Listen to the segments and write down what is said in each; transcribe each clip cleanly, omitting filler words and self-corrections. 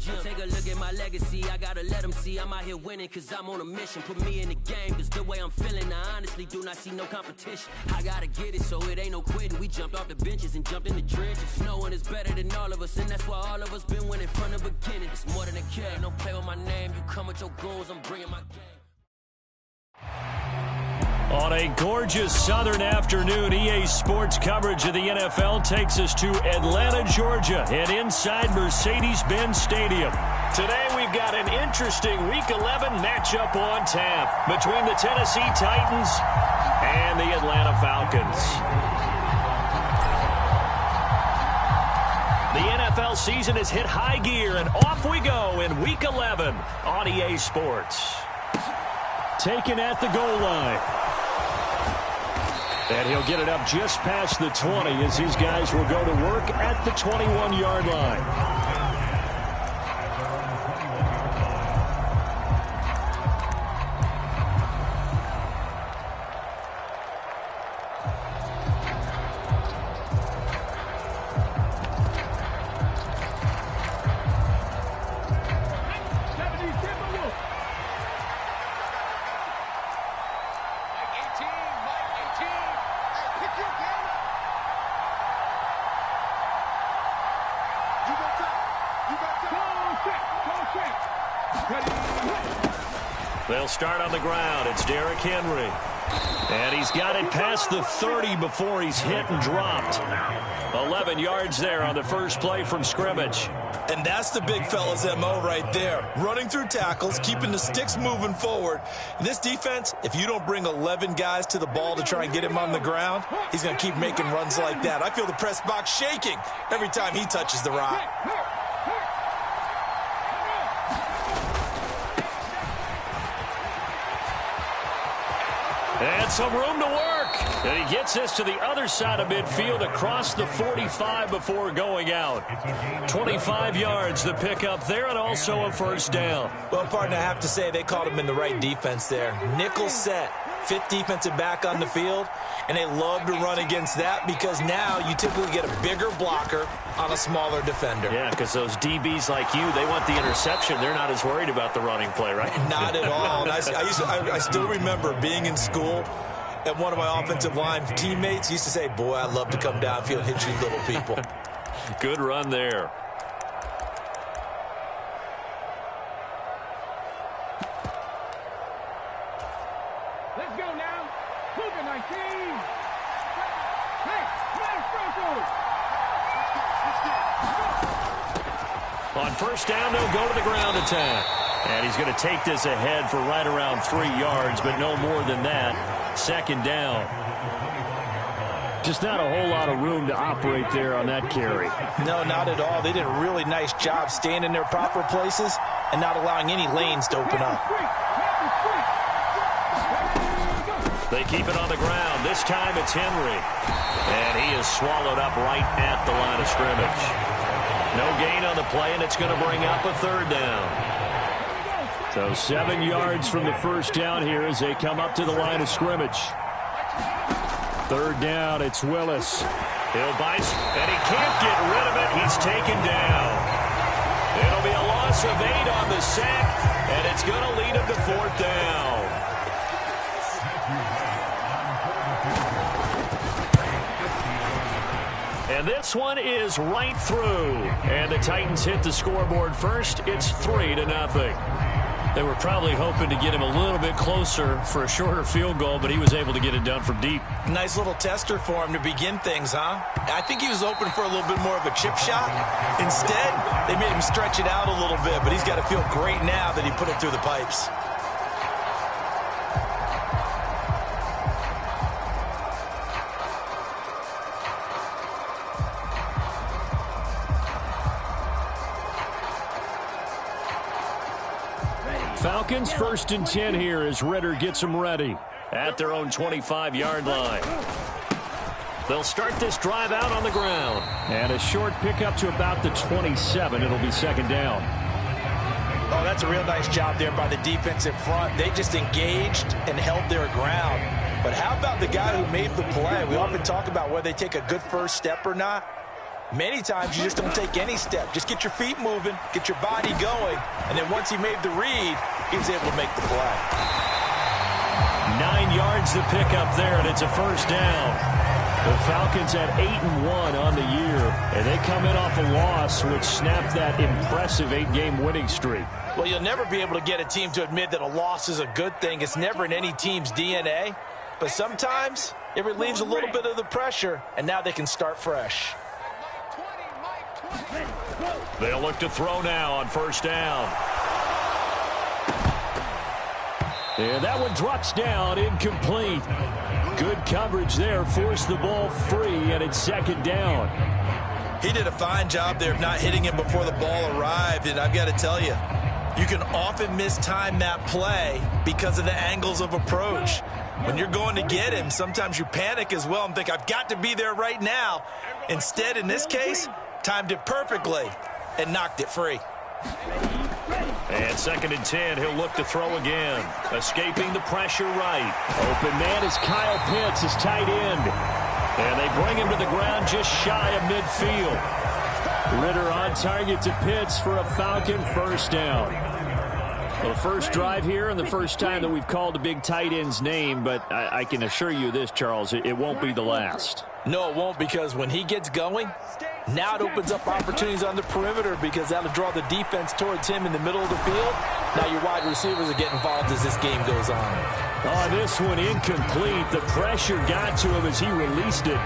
gym. Take a look at my legacy, I gotta let them see I'm out here winning, cause I'm on a mission. Put me in the game, cause the way I'm feeling, I honestly do not see no competition. I gotta get it, so it ain't no quitting. We jumped off the benches and jumped in the trenches. No one is better than all of us, and that's why all of us been winning from the beginning. It's more than a game, don't play with my name. You come with your goals, I'm bringing my game. On a gorgeous southern afternoon, EA Sports coverage of the NFL takes us to Atlanta, Georgia, and inside Mercedes-Benz Stadium. Today we've got an interesting Week 11 matchup on tap between the Tennessee Titans and the Atlanta Falcons. The NFL season has hit high gear, and off we go in Week 11 on EA Sports. Taken at the goal line. And he'll get it up just past the 20 as these guys will go to work at the 21-yard line. They'll start on the ground. It's Derrick Henry. And he's got it past the 30 before he's hit and dropped. 11 yards there on the first play from scrimmage. And that's the big fella's MO right there. Running through tackles, keeping the sticks moving forward. In this defense, if you don't bring 11 guys to the ball to try and get him on the ground, he's going to keep making runs like that. I feel the press box shaking every time he touches the rock. And some room to work. And he gets this to the other side of midfield across the 45 before going out. 25 yards the pickup there, and also a first down. Well, partner, I have to say they called him in the right defense there. Nickel set, fifth defensive back on the field, and they love to run against that because now you typically get a bigger blocker on a smaller defender. Yeah, because those DBs like you, they want the interception. They're not as worried about the running play, right? Not at all. And I still remember being in school, and one of my offensive line teammates used to say, boy, I'd love to come downfield and hit you little people. Good run there. Let's go now. Cougar 19. Hey, on first down, they'll go to the ground attack. And he's going to take this ahead for right around 3 yards, but no more than that. Second down. Just not a whole lot of room to operate there on that carry. No, not at all. They did a really nice job staying in their proper places and not allowing any lanes to open up. They keep it on the ground. This time it's Henry. And he is swallowed up right at the line of scrimmage. No gain on the play, and it's going to bring up a third down. So 7 yards from the first down here as they come up to the line of scrimmage. Third down, it's Willis. He'll bite, and he can't get rid of it. He's taken down. It'll be a loss of 8 on the sack, and it's going to lead him to fourth down. And this one is right through. And the Titans hit the scoreboard first. It's 3-0. They were probably hoping to get him a little bit closer for a shorter field goal, but he was able to get it done from deep. Nice little tester for him to begin things, huh? I think he was open for a little bit more of a chip shot. Instead, they made him stretch it out a little bit, but he's got to feel great now that he put it through the pipes. Falcons 1st and 10 here as Ritter gets them ready at their own 25-yard line. They'll start this drive out on the ground. And a short pickup to about the 27. It'll be second down. Oh, that's a real nice job there by the defensive front. They just engaged and held their ground. But how about the guy who made the play? We often talk about whether they take a good first step or not. Many times you just don't take any step. Just get your feet moving, get your body going, and then once he made the read, he was able to make the play. 9 yards to pick up there, and it's a first down. The Falcons at 8-1 on the year, and they come in off a loss, which snapped that impressive 8-game winning streak. Well, you'll never be able to get a team to admit that a loss is a good thing. It's never in any team's DNA. But sometimes it relieves a little bit of the pressure, and now they can start fresh. They'll look to throw now on first down. And that one drops down, incomplete. Good coverage there, forced the ball free, and it's second down. He did a fine job there of not hitting him before the ball arrived, and I've got to tell you, you can often mistime that play because of the angles of approach. When you're going to get him, sometimes you panic as well and think, I've got to be there right now. Instead, in this case, timed it perfectly and knocked it free. And second and 10, he'll look to throw again. Escaping the pressure right. Open man is Kyle Pitts, his tight end. And they bring him to the ground just shy of midfield. Ritter on target to Pitts for a Falcon first down. Well, the first drive here and the first time that we've called a big tight end's name, but I can assure you this, Charles, it won't be the last. No, it won't, because when he gets going, now it opens up opportunities on the perimeter because that'll draw the defense towards him in the middle of the field. Now your wide receivers are getting involved as this game goes on. On this one, incomplete. The pressure got to him as he released it.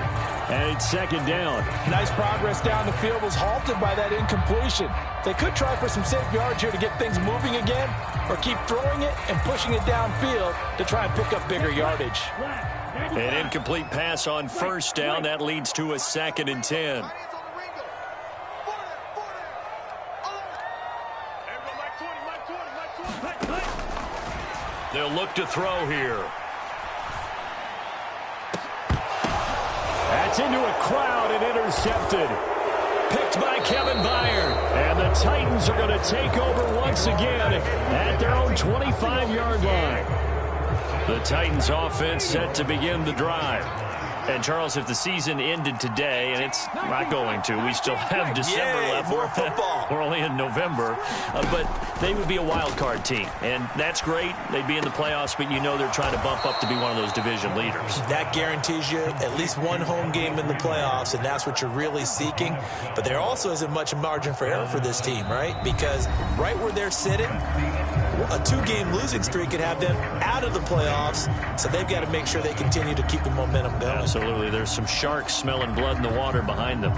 And it's second down. Nice progress down the field was halted by that incompletion. They could try for some safe yards here to get things moving again, or keep throwing it and pushing it downfield to try and pick up bigger yardage. An incomplete pass on first down. That leads to a second and 10. They'll look to throw here. That's into a crowd and intercepted. Picked by Kevin Byard. And the Titans are going to take over once again at their own 25-yard line. The Titans offense set to begin the drive. And, Charles, if the season ended today, and it's not going to, we still have December left. More football. We're only in November. But they would be a wild card team. And that's great. They'd be in the playoffs, but you know they're trying to bump up to be one of those division leaders. That guarantees you at least one home game in the playoffs, and that's what you're really seeking. But there also isn't much margin for error for this team, right? Because right where they're sitting, a 2-game losing streak could have them out of the playoffs, so they've got to make sure they continue to keep the momentum going. Absolutely. There's some sharks smelling blood in the water behind them.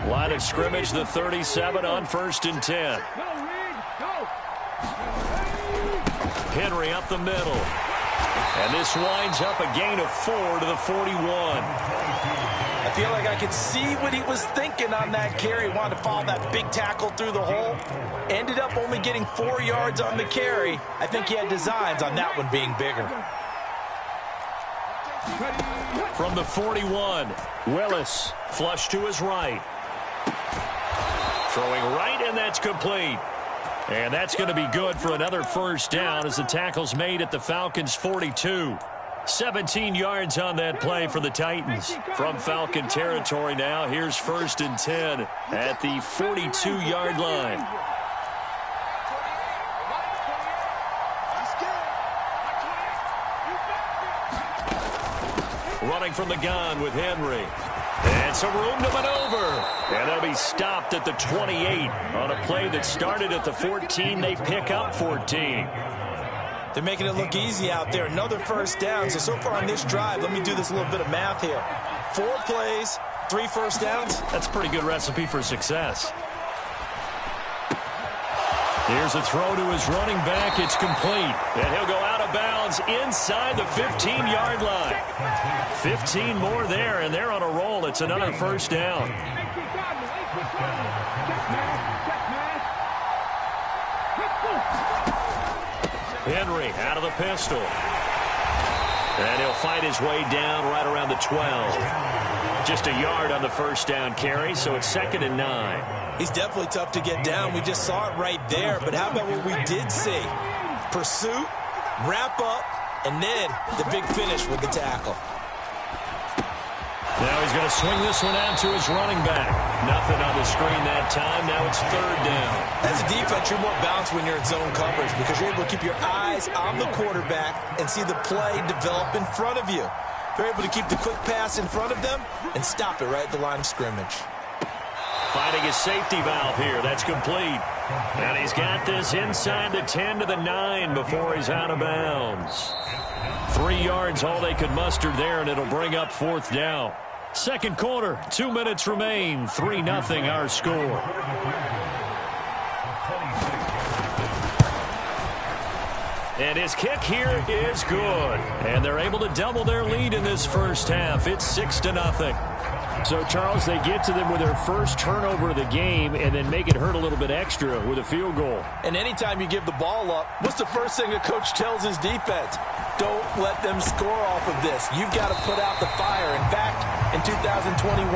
Line of scrimmage, the 37 on first and 10. Henry up the middle. And this winds up a gain of 4 to the 41. I feel like I could see what he was thinking on that carry. He wanted to follow that big tackle through the hole. Ended up only getting 4 yards on the carry. I think he had designs on that one being bigger. From the 41, Willis flush to his right. Throwing right, and that's complete. And that's going to be good for another first down as the tackle's made at the Falcons' 42. 17 yards on that play for the Titans. From Falcon territory now, here's first and 10 at the 42-yard line. Running from the gun with Henry. And some room to maneuver. And they'll be stopped at the 28 on a play that started at the 14. They pick up 14. They're making it look easy out there. Another first down. So far on this drive, let me do this little bit of math here. 4 plays, 3 first downs. That's a pretty good recipe for success. Here's a throw to his running back. It's complete. And he'll go out of bounds inside the 15-yard line. 15 more there, and they're on a roll. It's another first down. Henry out of the pistol. And he'll fight his way down right around the 12. Just a yard on the first down carry, so it's second and 9. He's definitely tough to get down. We just saw it right there. But how about what we did see? Pursuit, wrap up, and then the big finish with the tackle. Now he's going to swing this one out to his running back. Nothing on the screen that time. Now it's third down. As a defense, you're more balanced when you're in zone coverage because you're able to keep your eyes on the quarterback and see the play develop in front of you. They're able to keep the quick pass in front of them and stop it right at the line of scrimmage. Finding his safety valve here. That's complete. And he's got this inside the 10 to the 9 before he's out of bounds. 3 yards, all they could muster there, and it'll bring up fourth down. Second quarter, 2 minutes remain. 3-0 our score. And his kick here is good. And they're able to double their lead in this first half. It's 6-0. So, Charles, they get to them with their first turnover of the game and then make it hurt a little bit extra with a field goal. And anytime you give the ball up, what's the first thing a coach tells his defense? Don't let them score off of this. You've got to put out the fire. In fact, in 2021,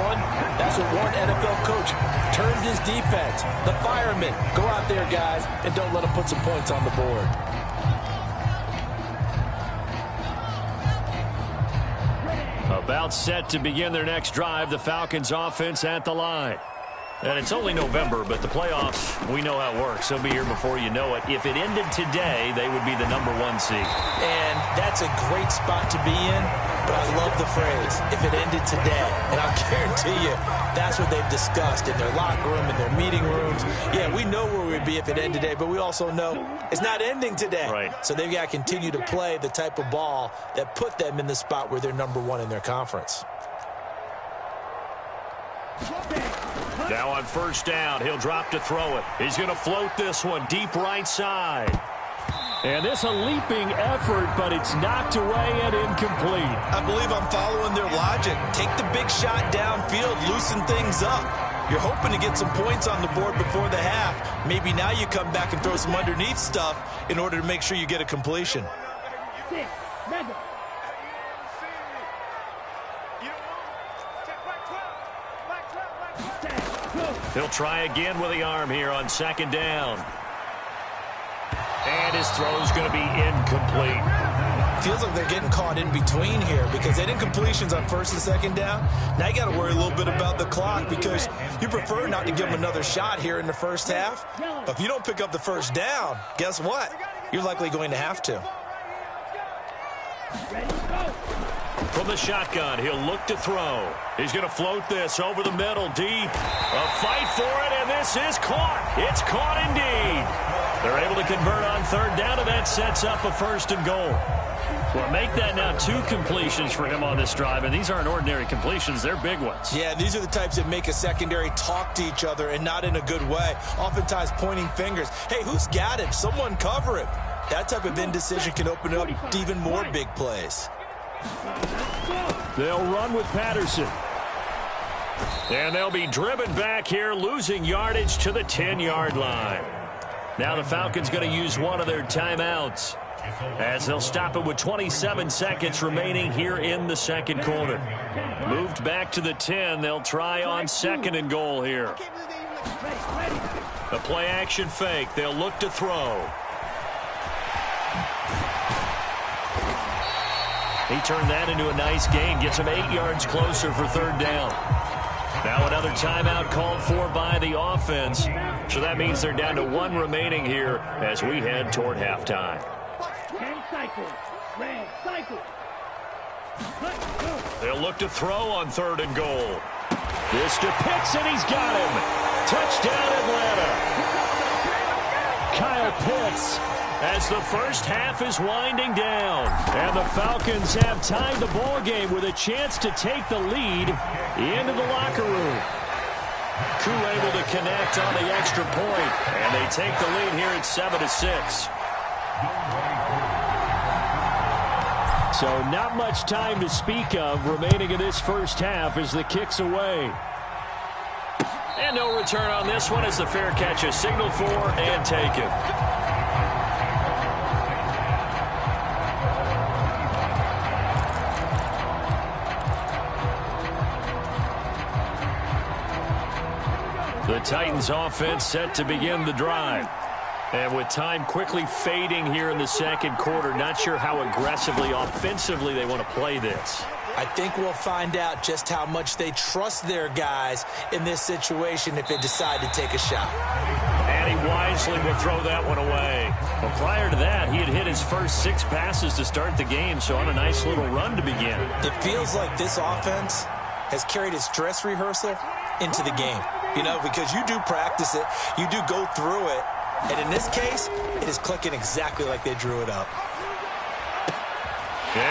that's what one NFL coach turned his defense. The firemen. Go out there, guys, and don't let them put some points on the board. About set to begin their next drive, the Falcons offense at the line. And it's only November, but the playoffs, we know how it works. They'll be here before you know it. If it ended today, they would be the #1 seed. And that's a great spot to be in, but I love the phrase, if it ended today. And I'll guarantee you, that's what they've discussed in their locker room, in their meeting rooms. Yeah, we know where we'd be if it ended today, but we also know it's not ending today. Right. So they've got to continue to play the type of ball that put them in the spot where they're #1 in their conference. Now on first down, he'll drop to throw it. He's going to float this one deep right side. And this a leaping effort, but it's knocked away and incomplete. I believe I'm following their logic. Take the big shot downfield, loosen things up. You're hoping to get some points on the board before the half. Maybe now you come back and throw some underneath stuff in order to make sure you get a completion. He'll try again with the arm here on second down. And his throw's going to be incomplete. Feels like they're getting caught in between here because they did incompletions on first and second down. Now you got to worry a little bit about the clock because you prefer not to give them another shot here in the first half. But if you don't pick up the first down, guess what? You're likely going to have to. From the shotgun, he'll look to throw. He's going to float this over the middle, deep. A fight for it, and this is caught. It's caught indeed. They're able to convert on third down, and that sets up a first and goal. Well, make that now 2 completions for him on this drive, and these aren't ordinary completions. They're big ones. Yeah, these are the types that make a secondary talk to each other and not in a good way. Oftentimes pointing fingers. Hey, who's got him? Someone cover him. That type of indecision can open up to even more big plays. They'll run with Patterson. And they'll be driven back here, losing yardage to the 10-yard line. Now the Falcons going to use one of their timeouts as they'll stop it with 27 seconds remaining here in the second quarter. Moved back to the 10. They'll try on second and goal here. A play-action fake. They'll look to throw. He turned that into a nice gain. Gets him 8 yards closer for third down. Now another timeout called for by the offense. So that means they're down to 1 remaining here as we head toward halftime. They'll look to throw on third and goal. This to Pitts, and he's got him. Touchdown, Atlanta. Kyle Pitts, as the first half is winding down. And the Falcons have tied the ball game with a chance to take the lead into the locker room. Koo able to connect on the extra point, and they take the lead here at 7-6. So not much time to speak of remaining in this first half as the kick's away. And no return on this one as the fair catch is signaled for and taken. The Titans offense set to begin the drive. And with time quickly fading here in the second quarter, not sure how aggressively, offensively they want to play this. I think we'll find out just how much they trust their guys in this situation if they decide to take a shot. And he wisely will throw that one away. Well, prior to that, he had hit his first 6 passes to start the game, so on a nice little run to begin. It feels like this offense has carried its dress rehearsal into the game. You know, because you do practice it, you do go through it, and in this case, it is clicking exactly like they drew it up.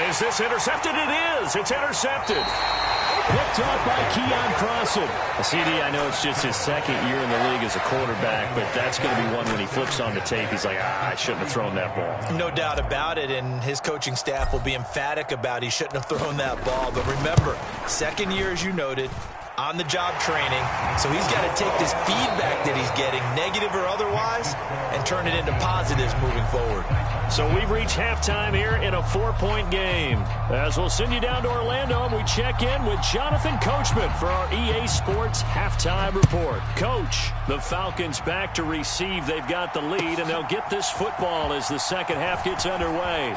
Is this intercepted? It is. It's intercepted. Picked off by Keon Crossan. CD, I know it's just his second year in the league as a quarterback, but that's going to be one when he flips on the tape. He's like, I shouldn't have thrown that ball. No doubt about it, and his coaching staff will be emphatic about he shouldn't have thrown that ball. But remember, second year, as you noted, on-the-job training, so he's got to take this feedback that he's getting, negative or otherwise, and turn it into positives moving forward. So we've reached halftime here in a 4-point game. As we'll send you down to Orlando, and we check in with Jonathan Coachman for our EA Sports Halftime Report. Coach, the Falcons back to receive. They've got the lead, and they'll get this football as the second half gets underway.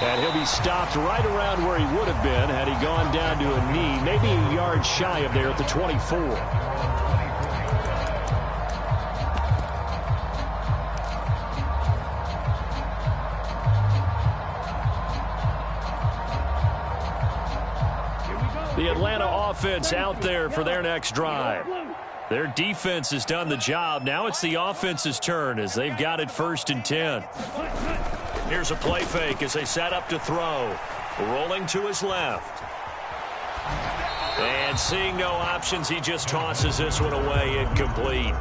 And he'll be stopped right around where he would have been had he gone down to a knee, maybe a yard shy of there at the 24. The Atlanta offense out there for their next drive. Their defense has done the job. Now it's the offense's turn as they've got it 1st and 10. Here's a play fake as they set up to throw. Rolling to his left. And seeing no options, he just tosses this one away, incomplete.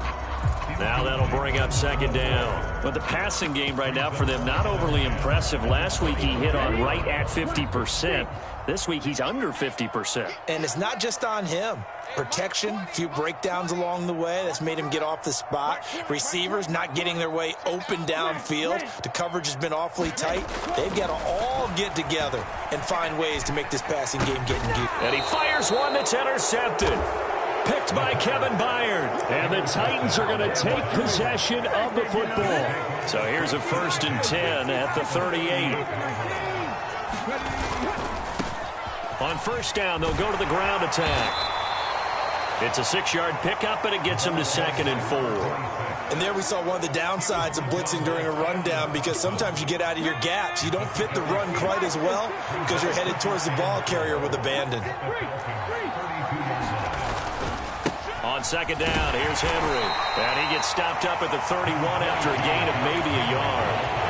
Now that'll bring up 2nd down. But the passing game right now for them, not overly impressive. Last week he hit on right at 50%. This week he's under 50%. And it's not just on him. Protection, a few breakdowns along the way. That's made him get off the spot. Receivers not getting their way open downfield. The coverage has been awfully tight. They've got to all get together and find ways to make this passing game get in gear. And he fires one that's intercepted. Picked by Kevin Byard. And the Titans are going to take possession of the football. So here's a 1st and 10 at the 38. On 1st down, they'll go to the ground attack. It's a 6-yard pickup, and it gets him to 2nd and 4. And there we saw one of the downsides of blitzing during a rundown, because sometimes you get out of your gaps. You don't fit the run quite as well because you're headed towards the ball carrier with abandon. On 2nd down, here's Henry. And he gets stopped up at the 31 after a gain of maybe a yard.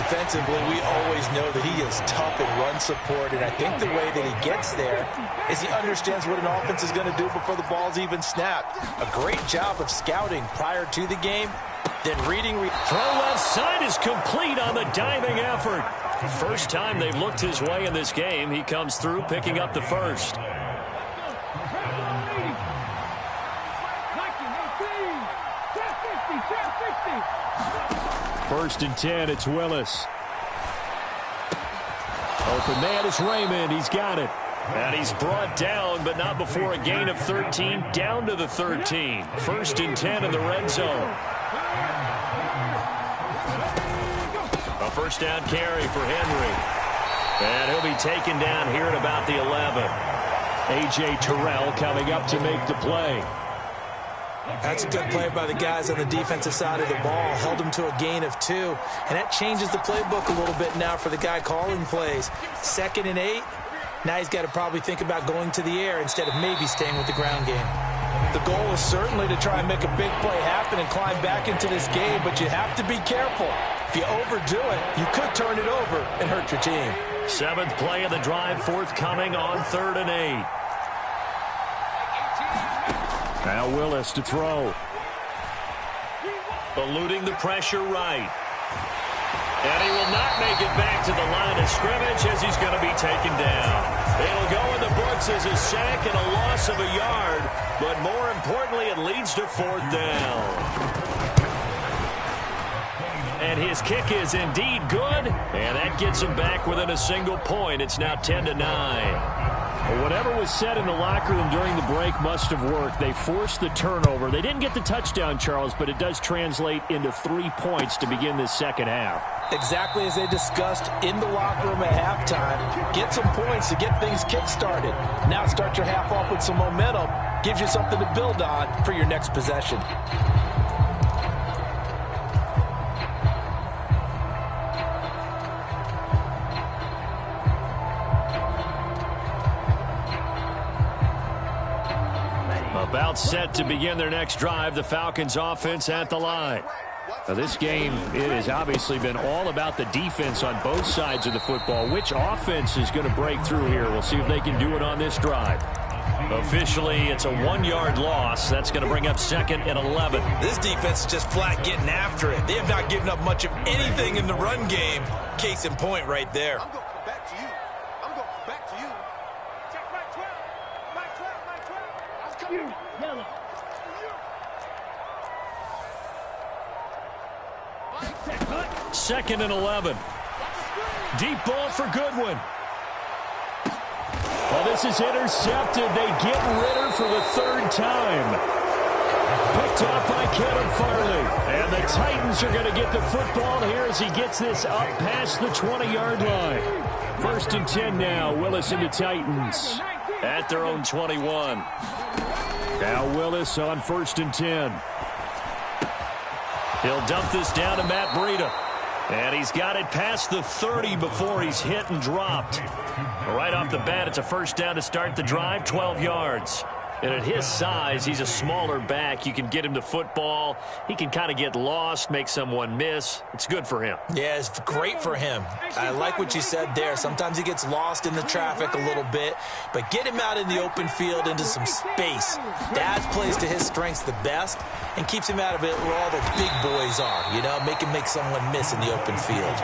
Defensively, we always know that he is tough in run support, and I think the way that he gets there is he understands what an offense is going to do before the ball's even snapped. A great job of scouting prior to the game, then reading. Throw left side is complete on the diving effort. First time they've looked his way in this game. He comes through, picking up the 1st. First and 10, it's Willis. Open man is Raymond. He's got it. And he's brought down, but not before a gain of 13, down to the 13. 1st and 10 in the red zone. A 1st down carry for Henry. And he'll be taken down here at about the 11. A.J. Terrell coming up to make the play. That's a good play by the guys on the defensive side of the ball. Held him to a gain of 2. And that changes the playbook a little bit now for the guy calling plays. 2nd and 8. Now he's got to probably think about going to the air instead of maybe staying with the ground game. The goal is certainly to try and make a big play happen and climb back into this game, but you have to be careful. If you overdo it, you could turn it over and hurt your team. 7th play of the drive forthcoming on 3rd and 8. Now Willis to throw. Eluding the pressure right. And he will not make it back to the line of scrimmage as he's going to be taken down. It'll go in the books as a sack and a loss of a yard, but more importantly, it leads to 4th down. And his kick is indeed good, and that gets him back within a single point. It's now 10-9. Well, whatever was said in the locker room during the break must have worked. They forced the turnover. They didn't get the touchdown, Charles, but it does translate into 3 points to begin this second half. Exactly as they discussed in the locker room at halftime. Get some points to get things kick-started. Now start your half off with some momentum. Gives you something to build on for your next possession. About set to begin their next drive, the Falcons offense at the line. Now this game, it has obviously been all about the defense on both sides of the football. Which offense is going to break through here? We'll see if they can do it on this drive. Officially, it's a 1-yard loss. That's going to bring up 2nd and 11. This defense is just flat getting after it. They have not given up much of anything in the run game. Case in point right there. I'm going back to you. I'm going back to you. Check my 12. My 12. My 12. That's coming. Yellow. Second and 11. Deep ball for Goodwin. Well, this is intercepted. They get Ritter for the 3rd time. Picked up by Kevin Farley. And the Titans are going to get the football here as he gets this up past the 20-yard line. 1st and 10 now. Willis and the Titans at their own 21. Now Willis on 1st and 10. He'll dump this down to Matt Breida. And he's got it past the 30 before he's hit and dropped. Right off the bat, it's a 1st down to start the drive, 12 yards. And at his size, he's a smaller back. You can get him the football. He can kind of get lost, make someone miss. It's good for him. Yeah, it's great for him. I like what you said there. Sometimes he gets lost in the traffic a little bit, but get him out in the open field into some space. That plays to his strengths the best and keeps him out of it where all the big boys are, you know, make him make someone miss in the open field.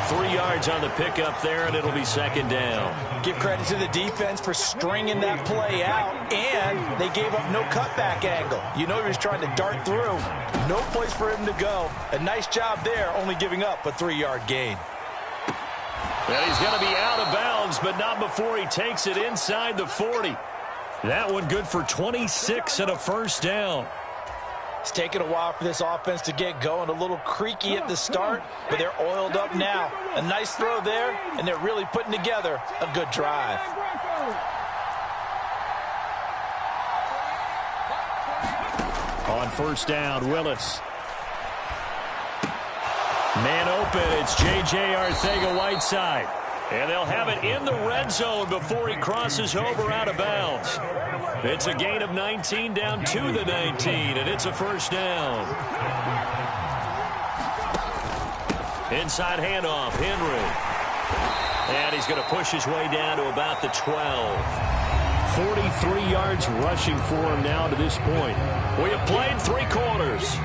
3 yards on the pickup there, and it'll be 2nd down. Give credit to the defense for stringing that play out, and they gave up no cutback angle. You know he was trying to dart through. No place for him to go. A nice job there, only giving up a 3-yard gain. And he's going to be out of bounds, but not before he takes it inside the 40. That one good for 26 and a 1st down. It's taken a while for this offense to get going. A little creaky at the start, but they're oiled up now. A nice throw there, and they're really putting together a good drive. On 1st down, Willis. Man open, it's J.J. Arcega-Whiteside. And they'll have it in the red zone before he crosses over out of bounds. It's a gain of 19 down to the 19, and it's a 1st down. Inside handoff, Henry. And he's going to push his way down to about the 12. 43 yards rushing for him now to this point. We have played 3 quarters.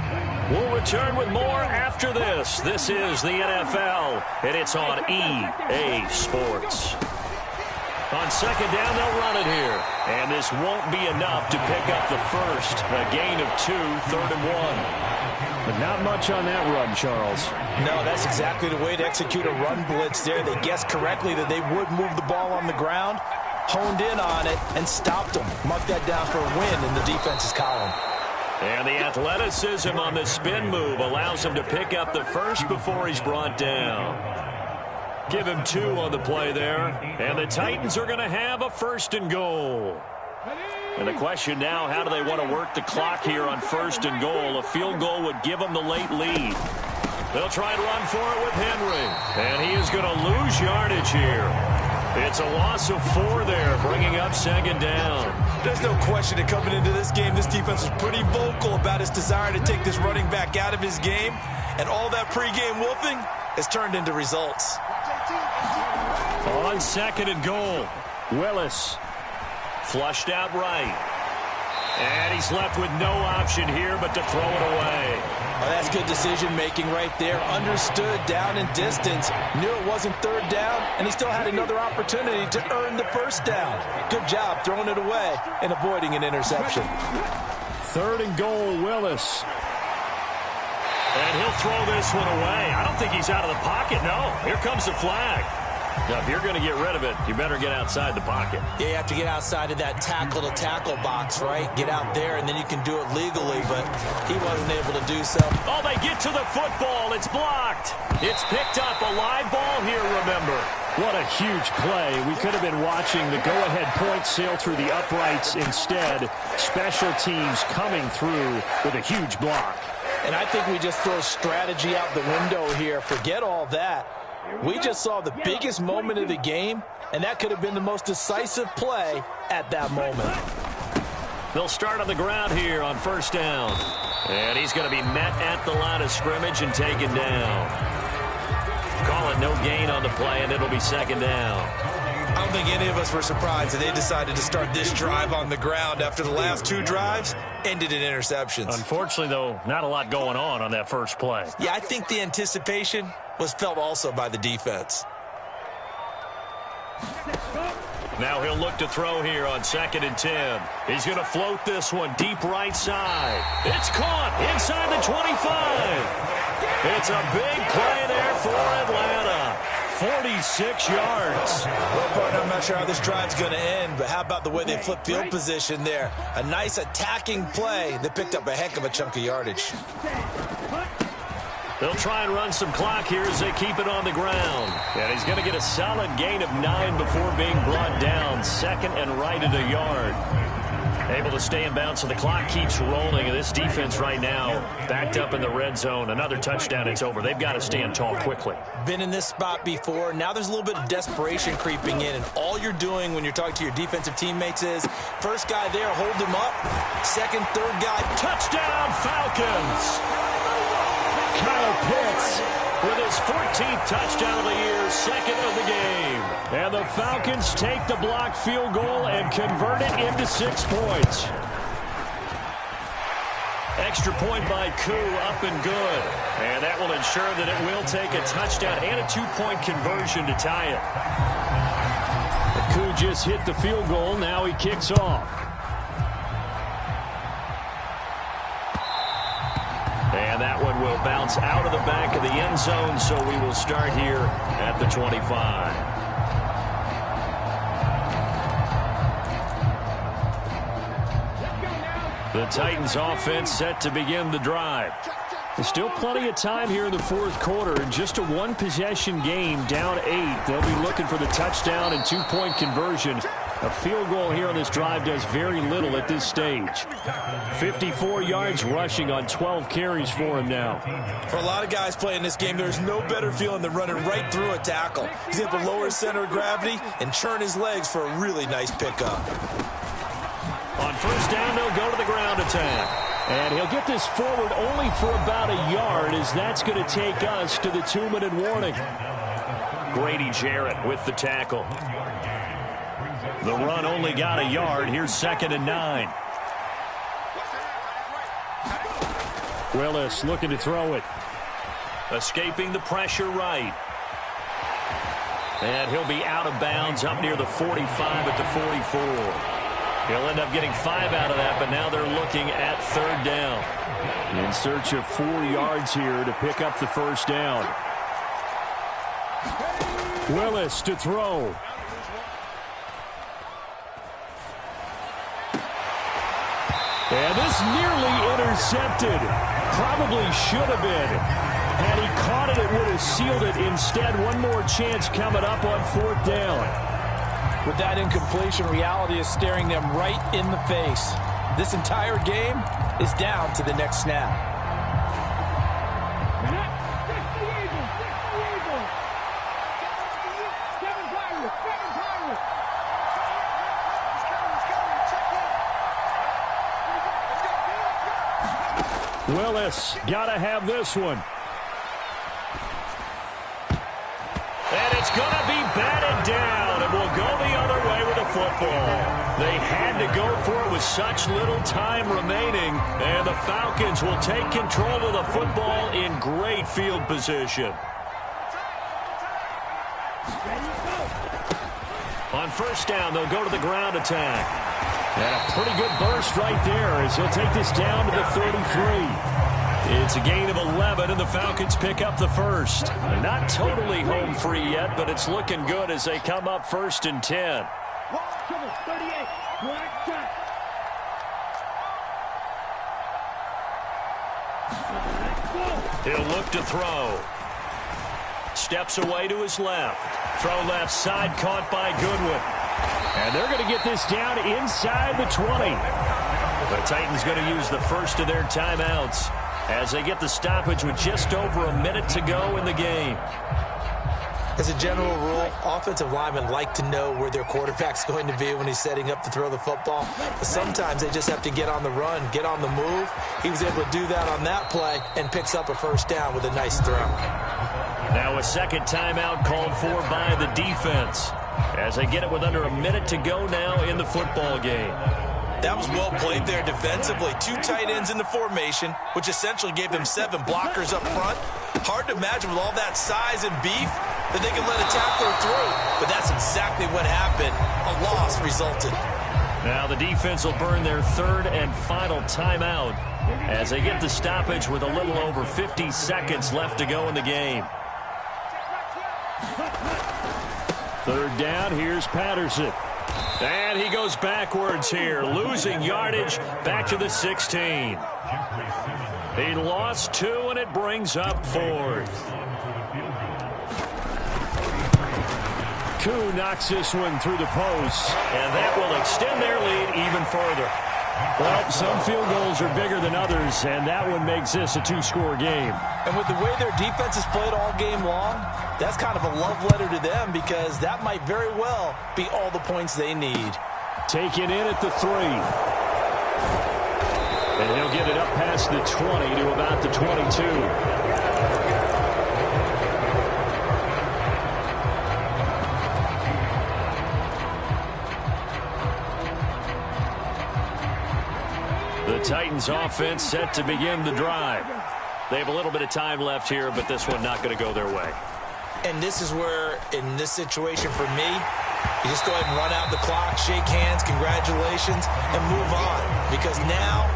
We'll return with more after this. This is the NFL, and it's on EA Sports. On 2nd down, they'll run it here. And this won't be enough to pick up the 1st. A gain of 2, 3rd and 1. But not much on that run, Charles. No, that's exactly the way to execute a run blitz there. They guessed correctly that they would move the ball on the ground, honed in on it, and stopped them. Mark that down for a win in the defense's column. And the athleticism on the spin move allows him to pick up the 1st before he's brought down. Give him 2 on the play there. And the Titans are going to have a 1st and goal. And the question now, how do they want to work the clock here on 1st and goal? A field goal would give them the late lead. They'll try and run for it with Henry. And he is going to lose yardage here. It's a loss of 4 there, bringing up 2nd down. There's no question that coming into this game, this defense was pretty vocal about its desire to take this running back out of his game. And all that pregame wolfing has turned into results. On 2nd and goal, Willis flushed out right. And he's left with no option here but to throw it away. Oh, that's good decision-making right there. Understood down and distance. Knew it wasn't 3rd down, and he still had another opportunity to earn the 1st down. Good job throwing it away and avoiding an interception. 3rd and goal, Willis. And he'll throw this one away. I don't think he's out of the pocket, no. Here comes the flag. Now, if you're going to get rid of it, you better get outside the pocket. Yeah, you have to get outside of that tackle-to-tackle box, right? Get out there, and then you can do it legally, but he wasn't able to do so. Oh, they get to the football. It's blocked. It's picked up. A live ball here, remember. What a huge play. We could have been watching the go-ahead point sail through the uprights. Instead, special teams coming through with a huge block. And I think we just throw strategy out the window here. Forget all that. We just saw the biggest moment of the game, and that could have been the most decisive play at that moment. They'll start on the ground here on first down. And he's going to be met at the line of scrimmage and taken down. Call it no gain on the play, and it'll be second down. I don't think any of us were surprised that they decided to start this drive on the ground after the last two drives ended in interceptions. Unfortunately, though, not a lot going on that first play. Yeah, I think the anticipation was felt also by the defense. Now he'll look to throw here on 2nd and 10. He's going to float this one deep right side. It's caught inside the 25. It's a big play there for Atlanta. 46 yards. Well, partner, I'm not sure how this drive's going to end, but how about the way they flip field position there? A nice attacking play. They picked up a heck of a chunk of yardage. They'll try and run some clock here as they keep it on the ground. And he's going to get a solid gain of 9 before being brought down. 2nd and right at a yard. Able to stay in bounds, so the clock keeps rolling. And this defense right now backed up in the red zone. Another touchdown, it's over. They've got to stand tall quickly. Been in this spot before. Now there's a little bit of desperation creeping in. And all you're doing when you're talking to your defensive teammates is, first guy there, hold him up. Second, third guy, touchdown Falcons! Kyle Pitts with his 14th touchdown of the year, 2nd of the game. And the Falcons take the blocked field goal and convert it into 6 points. Extra point by Koo, up and good. And that will ensure that it will take a touchdown and a 2-point conversion to tie it. Koo just hit the field goal. Now he kicks off. And that one will bounce out of the back of the end zone, so we will start here at the 25. The Titans offense set to begin the drive. There's still plenty of time here in the fourth quarter. Just a one-possession game, down 8. They'll be looking for the touchdown and 2-point conversion. A field goal here on this drive does very little at this stage. 54 yards rushing on 12 carries for him now. For a lot of guys playing this game, there's no better feeling than running right through a tackle. He's able to lower his center of gravity and churn his legs for a really nice pickup. On first down, they'll go to the ground attack. And he'll get this forward only for about a yard, as that's going to take us to the 2-minute warning. Grady Jarrett with the tackle. The run only got a yard. Here's 2nd and 9. Willis looking to throw it. Escaping the pressure right. And he'll be out of bounds up near the 45 at the 44. He'll end up getting 5 out of that, but now they're looking at 3rd down. In search of 4 yards here to pick up the first down. Willis to throw. And this nearly intercepted. Probably should have been. Had he caught it, it would have sealed it. Instead, one more chance coming up on 4th down. With that incompletion, reality is staring them right in the face. This entire game is down to the next snap. Willis, gotta have this one. And it's gonna be batted down, and we'll go the other way with the football. They had to go for it with such little time remaining, and the Falcons will take control of the football in great field position. On first down, they'll go to the ground attack. And a pretty good burst right there as he'll take this down to the 33. It's a gain of 11, and the Falcons pick up the first. Not totally home free yet, but it's looking good as they come up 1st and 10. He'll look to throw. Steps away to his left. Throw left side, caught by Goodwin. And they're going to get this down inside the 20. The Titans going to use the first of their timeouts as they get the stoppage with just over a minute to go in the game. As a general rule, offensive linemen like to know where their quarterback's going to be when he's setting up to throw the football. But sometimes they just have to get on the run, get on the move. He was able to do that on that play and picks up a first down with a nice throw. Now a second timeout called for by the defense as they get it with under a minute to go now in the football game. That was well played there defensively. 2 tight ends in the formation, which essentially gave them 7 blockers up front. Hard to imagine with all that size and beef that they could let a tackler through. But that's exactly what happened. A loss resulted. Now the defense will burn their 3rd and final timeout as they get the stoppage with a little over 50 seconds left to go in the game. 3rd down, here's Patterson. And he goes backwards here, losing yardage back to the 16. He lost 2, and it brings up 4th. Koo knocks this one through the post, and that will extend their lead even further. Well, some field goals are bigger than others, and that one makes this a 2-score game. And with the way their defense has played all game long, that's kind of a love letter to them because that might very well be all the points they need. Taken in at the 3. And he'll get it up past the 20 to about the 22. The Titans offense set to begin the drive. They have a little bit of time left here, but this one not going to go their way. And this is where, in this situation for me, you just go ahead and run out the clock, shake hands, congratulations, and move on. Because now,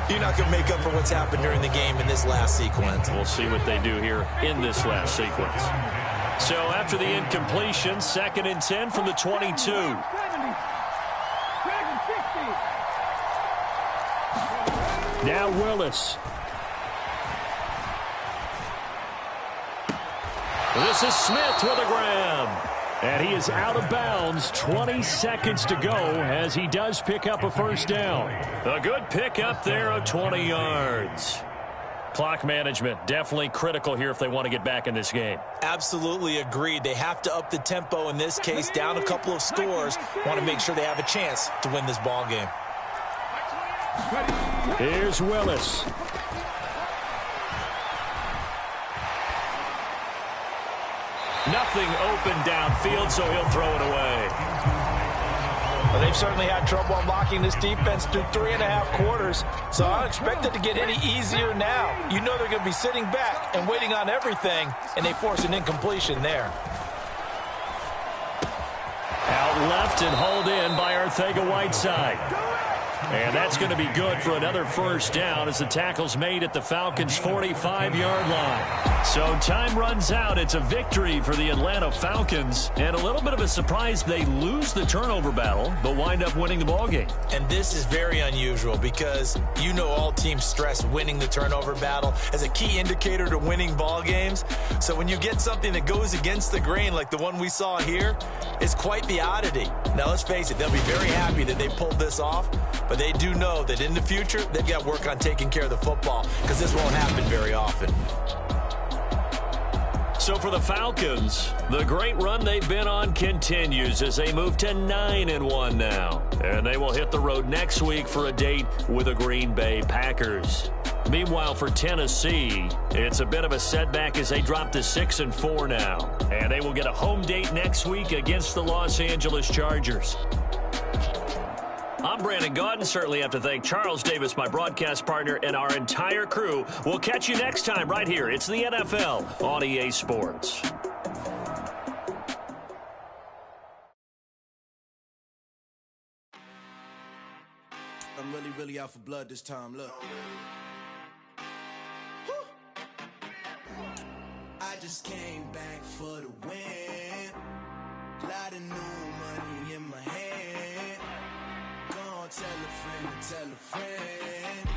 you're not going to make up for what's happened during the game in this last sequence. We'll see what they do here in this last sequence. So after the incompletion, 2nd and 10 from the 22. Now Willis. This is Smith with a grab. And he is out of bounds. 20 seconds to go as he does pick up a first down. A good pickup there of 20 yards. Clock management definitely critical here if they want to get back in this game. Absolutely agreed. They have to up the tempo in this case, down a couple of scores. Want to make sure they have a chance to win this ball game. Here's Willis. Nothing open downfield, so he'll throw it away. Well, they've certainly had trouble unlocking this defense through 3.5 quarters, so I don't expect it to get any easier now. You know they're going to be sitting back and waiting on everything, and they force an incompletion there. Out left and hauled in by Arcega-Whiteside. And that's going to be good for another first down as the tackle's made at the Falcons' 45-yard line. So time runs out. It's a victory for the Atlanta Falcons. And a little bit of a surprise, they lose the turnover battle, but wind up winning the ballgame. And this is very unusual because you know all teams stress winning the turnover battle as a key indicator to winning ball games. So when you get something that goes against the grain like the one we saw here, it's quite the oddity. Now let's face it, they'll be very happy that they pulled this off, but they do know that in the future, they've got to work on taking care of the football because this won't happen very often. So for the Falcons, the great run they've been on continues as they move to 9-1 now. And they will hit the road next week for a date with the Green Bay Packers. Meanwhile, for Tennessee, it's a bit of a setback as they drop to 6-4 now. And they will get a home date next week against the Los Angeles Chargers. I'm Brandon Gaudin. Certainly have to thank Charles Davis, my broadcast partner, and our entire crew. We'll catch you next time right here. It's the NFL on EA Sports. I'm really out for blood this time. Look. just came back for the win. Lot of new money in my hand. Gonna tell a friend to tell a friend.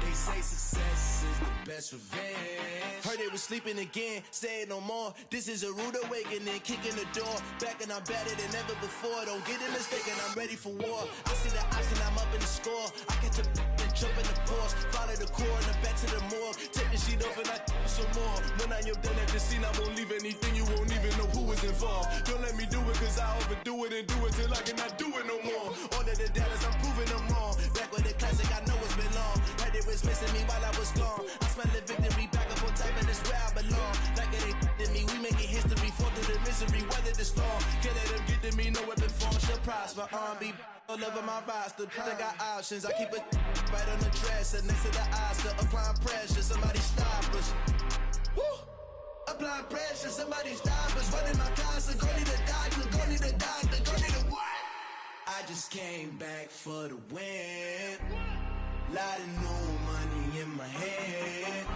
They say success is the best revenge. Heard they was sleeping again, say it no more. This is a rude awakening, kicking the door. Back and I'm better than ever before. Don't get it mistaken, I'm ready for war. I see the option, I'm up in the score. I catch a and jump in the Porsche. Follow the core and the back to the morgue. Take the sheet off and I some more. When I am done at the scene, I won't leave anything. You won't even know who was involved. Don't let me do it, cause I overdo it and do it till I cannot do it no more. All of the doubters, I'm proving them wrong. Back with the classic, I know it's been long. Like they was missing me while I was gone. I smell the victory, back up on type, and it's where I belong. Like it ain't to me, we making history. Fall through the misery, weather the storm. Can't let them get to me, no weapon form shall prosper. R&B all over my roster. I got options, I keep it right on the dresser. Next to the Oscar, applying pressure, somebody stop us. Woo! Applying pressure, somebody stop us. Running my casa, go need a doctor, go need a doctor, go need a what? I just came back for the win. Lot of new money in my hand.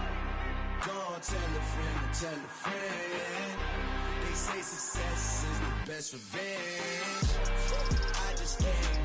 Gonna tell a friend to tell a friend. They say success is the best revenge. I just came